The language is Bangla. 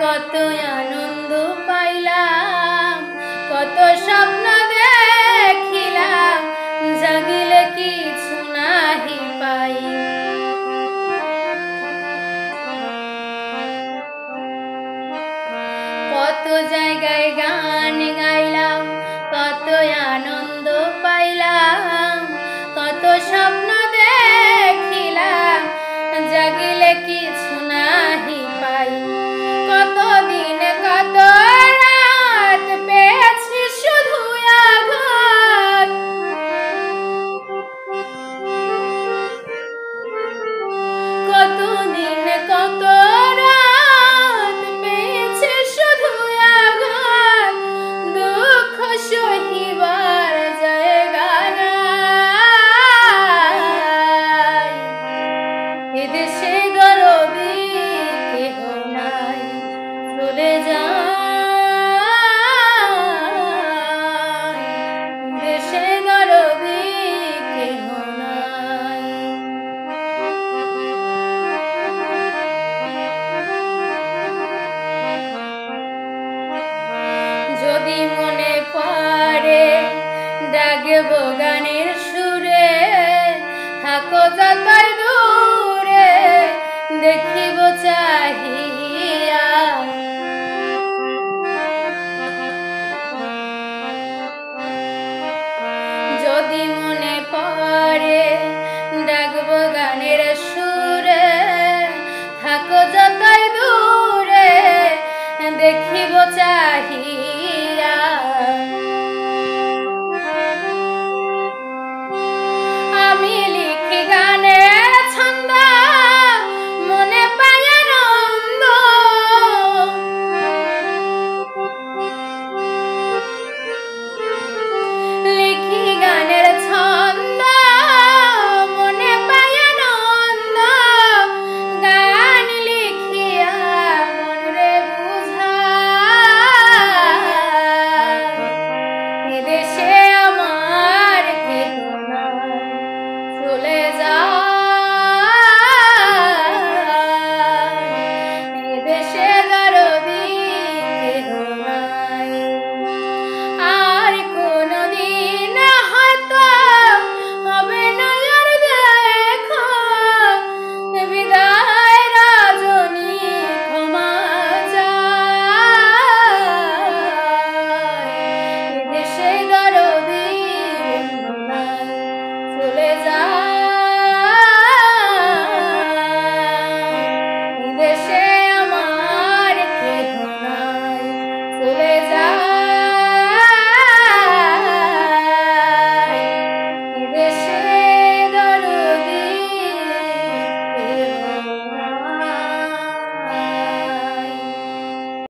কত আনন্দ পাইলাম, কত স্বপ্ন দেখিলাম, জাগিলে কিছু নাহি পাই। কত জায়গায় গান গাইলাম, কত আনন্দ পাইলাম, কত স্বপ্ন দেখিলাম, জাগিলে কিছু নাহি পাই। কত দিন কত রাত পেয়েছি শুধু আঘাত, কত দিন কত রাত পেয়েছি শুধু আঘাত, দুঃখ সহিবার জায়গা নাই, এদেশে দরদি কেহ নাই, চলে যায়, দেশে দরদি কেহ নাই। যদি মনে পড়ে ডাকবো গানের